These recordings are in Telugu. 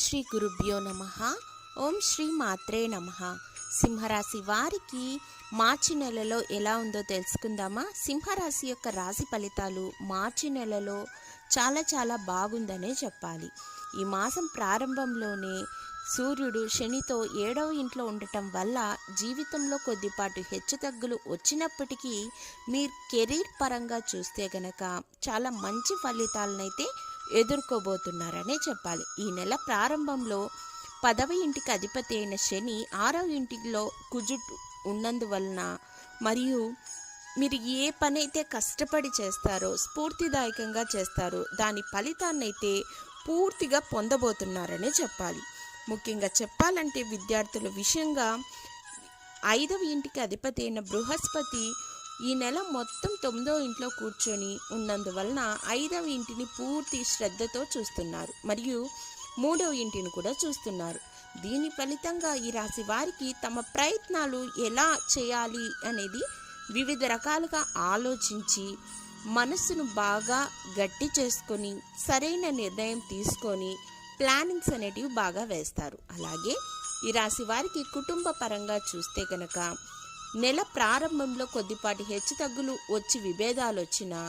శ్రీ గురుభ్యో నమః. ఓం శ్రీ మాత్రే నమః. సింహరాశి వారికి మార్చి నెలలో ఎలా ఉందో తెలుసుకుందామా? సింహరాశి యొక్క రాశి ఫలితాలు మార్చి నెలలో చాలా బాగుందనే చెప్పాలి. ఈ మాసం ప్రారంభంలోనే సూర్యుడు శనితో 7వ ఇంట్లో ఉండటం వల్ల జీవితంలో కొద్దిపాటు హెచ్చుతగ్గులు వచ్చినప్పటికీ మీరు కెరీర్ పరంగా చూస్తే గనక చాలా మంచి ఫలితాలనైతే ఎదుర్కోబోతున్నారనే చెప్పాలి. ఈ నెల ప్రారంభంలో 10వ ఇంటికి అధిపతి అయిన శని 6వ ఇంటిలో కుజుడు ఉన్నందువలన మరియు మీరు ఏ పని అయితే కష్టపడి చేస్తారో స్ఫూర్తిదాయకంగా చేస్తారో దాని ఫలితాన్ని అయితే పూర్తిగా పొందబోతున్నారనే చెప్పాలి. ముఖ్యంగా చెప్పాలంటే విద్యార్థుల విషయంగా 5వ ఇంటికి అధిపతి అయిన బృహస్పతి ఈ నెల మొత్తం 9వ ఇంట్లో కూర్చొని ఉన్నందువలన 5వ ఇంటిని పూర్తి శ్రద్ధతో చూస్తున్నారు మరియు 3వ ఇంటిని కూడా చూస్తున్నారు. దీని ఫలితంగా ఈ రాశి వారికి తమ ప్రయత్నాలు ఎలా చేయాలి అనేది వివిధ రకాలుగా ఆలోచించి మనస్సును బాగా గట్టి చేసుకొని సరైన నిర్ణయం తీసుకొని ప్లానింగ్స్ అనేటివి బాగా వేస్తారు. అలాగే ఈ రాశి వారికి కుటుంబ పరంగా చూస్తే కనుక నెల ప్రారంభంలో కొద్దిపాటి హెచ్చుతగ్గులు వచ్చి విభేదాలు వచ్చినా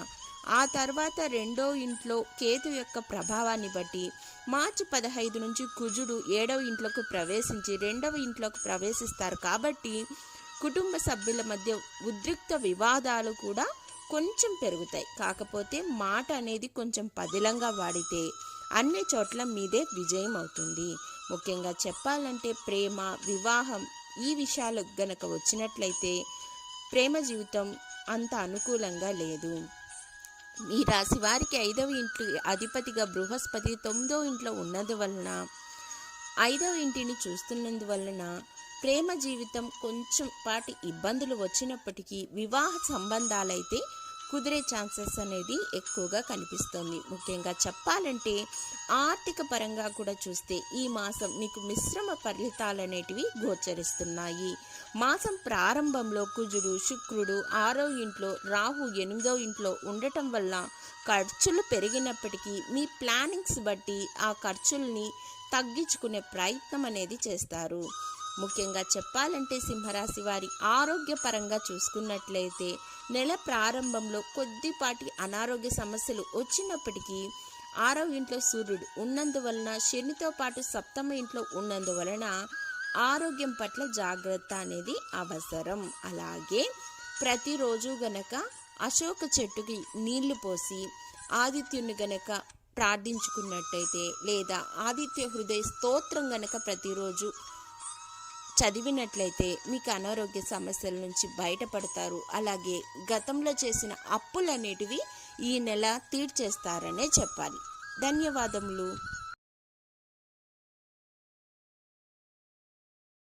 ఆ తర్వాత 2వ ఇంట్లో కేతు యొక్క ప్రభావాన్ని బట్టి మార్చి 15 నుంచి కుజుడు 7వ ఇంట్లోకి ప్రవేశించి 2వ ఇంట్లోకి ప్రవేశిస్తారు. కాబట్టి కుటుంబ సభ్యుల మధ్య ఉద్రిక్త వివాదాలు కూడా కొంచెం పెరుగుతాయి. కాకపోతే మాట అనేది కొంచెం పదిలంగా వాడితే అన్ని చోట్ల మీదే విజయం అవుతుంది. ముఖ్యంగా చెప్పాలంటే ప్రేమ, వివాహం ఈ విషయాలు గనక వచ్చినట్లయితే ప్రేమ జీవితం అంత అనుకూలంగా లేదు. ఈ రాశి వారికి 5వ ఇంటి అధిపతిగా బృహస్పతి 9వ ఇంట్లో ఉన్నందువలన 5వ ఇంటిని చూస్తున్నందువలన ప్రేమ జీవితం కొంచెం పాటి ఇబ్బందులు వచ్చినప్పటికీ వివాహ సంబంధాలైతే కుదిరే ఛాన్సెస్ అనేది ఎక్కువగా కనిపిస్తుంది. ముఖ్యంగా చెప్పాలంటే ఆర్థిక పరంగా కూడా చూస్తే ఈ మాసం మీకు మిశ్రమ ఫలితాలు అనేటివి గోచరిస్తున్నాయి. మాసం ప్రారంభంలో కుజుడు, శుక్రుడు 6వ ఇంట్లో, రాహు 8వ ఇంట్లో ఉండటం వల్ల ఖర్చులు పెరిగినప్పటికీ మీ ప్లానింగ్స్ బట్టి ఆ ఖర్చుల్ని తగ్గించుకునే ప్రయత్నం అనేది చేస్తారు. ముఖ్యంగా చెప్పాలంటే సింహరాశి వారి ఆరోగ్యపరంగా చూసుకున్నట్లయితే నెల ప్రారంభంలో కొద్దిపాటి అనారోగ్య సమస్యలు వచ్చినప్పటికీ 6వ ఇంట్లో సూర్యుడు ఉన్నందువలన శనితో పాటు 7వ ఇంట్లో ఉన్నందువలన ఆరోగ్యం పట్ల జాగ్రత్త అనేది అవసరం. అలాగే ప్రతిరోజు గనక అశోక చెట్టుకి నీళ్లు పోసి ఆదిత్యుని గనక ప్రార్థించుకున్నట్టయితే లేదా ఆదిత్య హృదయ స్తోత్రం గనక ప్రతిరోజు చదివినట్లయితే మీకు అనారోగ్య సమస్యల నుంచి బయటపడతారు. అలాగే గతంలో చేసిన అప్పులనేటివి ఈ నెల తీర్చేస్తారనే చెప్పాలి. ధన్యవాదములు.